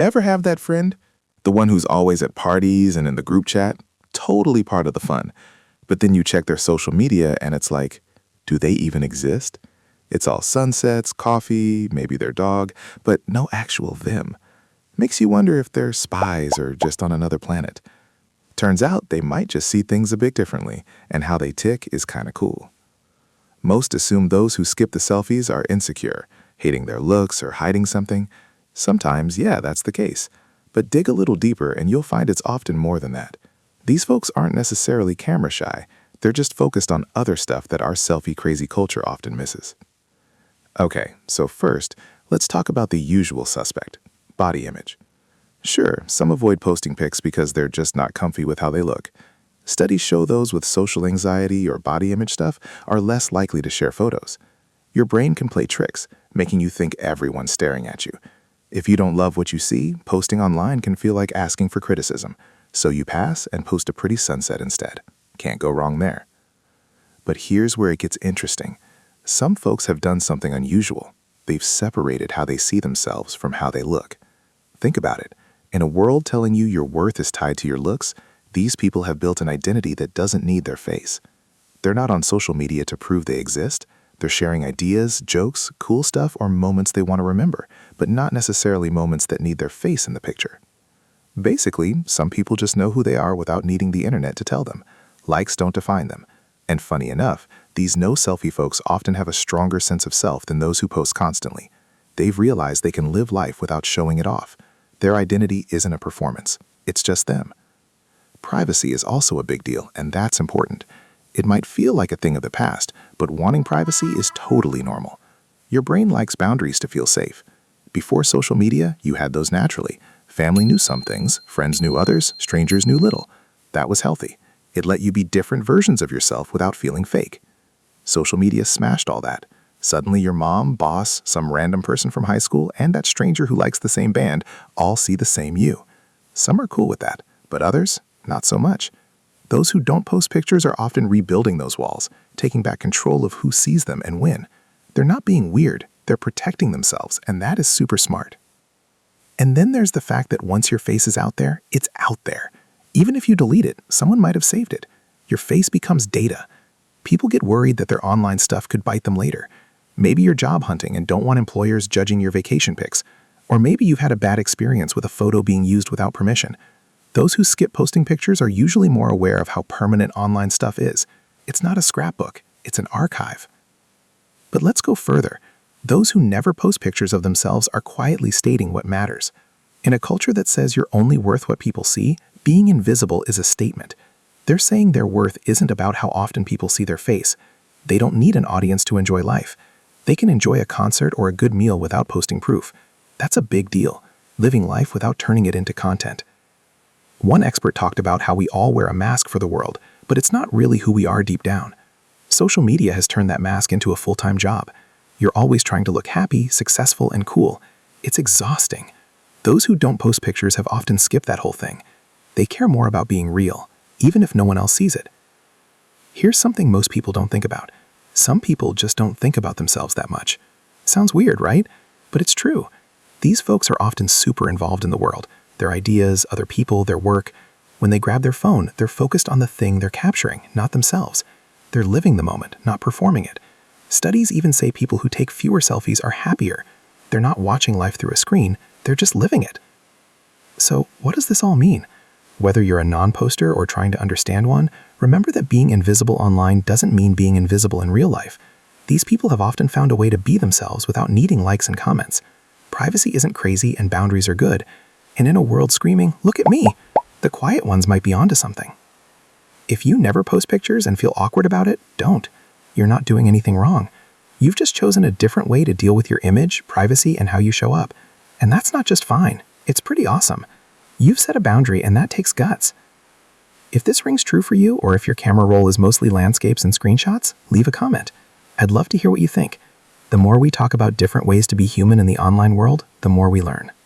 Ever have that friend? The one who's always at parties and in the group chat? Totally part of the fun. But then you check their social media and it's like, do they even exist? It's all sunsets, coffee, maybe their dog, but no actual them. Makes you wonder if they're spies or just on another planet. Turns out they might just see things a bit differently, and how they tick is kinda cool. Most assume those who skip the selfies are insecure, hating their looks or hiding something. Sometimes, yeah, that's the case. But dig a little deeper and you'll find it's often more than that. These folks aren't necessarily camera shy. They're just focused on other stuff that our selfie-crazy culture often misses. Okay, so first, let's talk about the usual suspect, body image. Sure, some avoid posting pics because they're just not comfy with how they look. Studies show those with social anxiety or body image stuff are less likely to share photos. Your brain can play tricks, making you think everyone's staring at you. If you don't love what you see, posting online can feel like asking for criticism, so you pass and post a pretty sunset instead. Can't go wrong there. But here's where it gets interesting. Some folks have done something unusual. They've separated how they see themselves from how they look. Think about it. In a world telling you your worth is tied to your looks, these people have built an identity that doesn't need their face. They're not on social media to prove they exist. They're sharing ideas, jokes, cool stuff, or moments they want to remember, but not necessarily moments that need their face in the picture. Basically, some people just know who they are without needing the internet to tell them. Likes don't define them. And funny enough, these no-selfie folks often have a stronger sense of self than those who post constantly. They've realized they can live life without showing it off. Their identity isn't a performance. It's just them. Privacy is also a big deal, and that's important. It might feel like a thing of the past, but wanting privacy is totally normal. Your brain likes boundaries to feel safe. Before social media, you had those naturally. Family knew some things, friends knew others, strangers knew little. That was healthy. It let you be different versions of yourself without feeling fake. Social media smashed all that. Suddenly your mom, boss, some random person from high school, and that stranger who likes the same band all see the same you. Some are cool with that, but others, not so much. Those who don't post pictures are often rebuilding those walls, taking back control of who sees them and when. They're not being weird, they're protecting themselves, and that is super smart. And then there's the fact that once your face is out there, it's out there. Even if you delete it, someone might have saved it. Your face becomes data. People get worried that their online stuff could bite them later. Maybe you're job hunting and don't want employers judging your vacation pics. Or maybe you've had a bad experience with a photo being used without permission. Those who skip posting pictures are usually more aware of how permanent online stuff is. It's not a scrapbook, it's an archive. But let's go further. Those who never post pictures of themselves are quietly stating what matters. In a culture that says you're only worth what people see, being invisible is a statement. They're saying their worth isn't about how often people see their face. They don't need an audience to enjoy life. They can enjoy a concert or a good meal without posting proof. That's a big deal, living life without turning it into content. One expert talked about how we all wear a mask for the world, but it's not really who we are deep down. Social media has turned that mask into a full-time job. You're always trying to look happy, successful, and cool. It's exhausting. Those who don't post pictures have often skipped that whole thing. They care more about being real, even if no one else sees it. Here's something most people don't think about. Some people just don't think about themselves that much. Sounds weird, right? But it's true. These folks are often super involved in the world. Their ideas, other people, their work. When they grab their phone, they're focused on the thing they're capturing, not themselves. They're living the moment, not performing it. Studies even say people who take fewer selfies are happier. They're not watching life through a screen, they're just living it. So, what does this all mean? Whether you're a non-poster or trying to understand one, remember that being invisible online doesn't mean being invisible in real life. These people have often found a way to be themselves without needing likes and comments. Privacy isn't crazy and boundaries are good. And in a world screaming, "Look at me!" the quiet ones might be onto something. If you never post pictures and feel awkward about it, don't. You're not doing anything wrong. You've just chosen a different way to deal with your image, privacy, and how you show up. And that's not just fine. It's pretty awesome. You've set a boundary, and that takes guts. If this rings true for you, or if your camera roll is mostly landscapes and screenshots, leave a comment. I'd love to hear what you think. The more we talk about different ways to be human in the online world, the more we learn.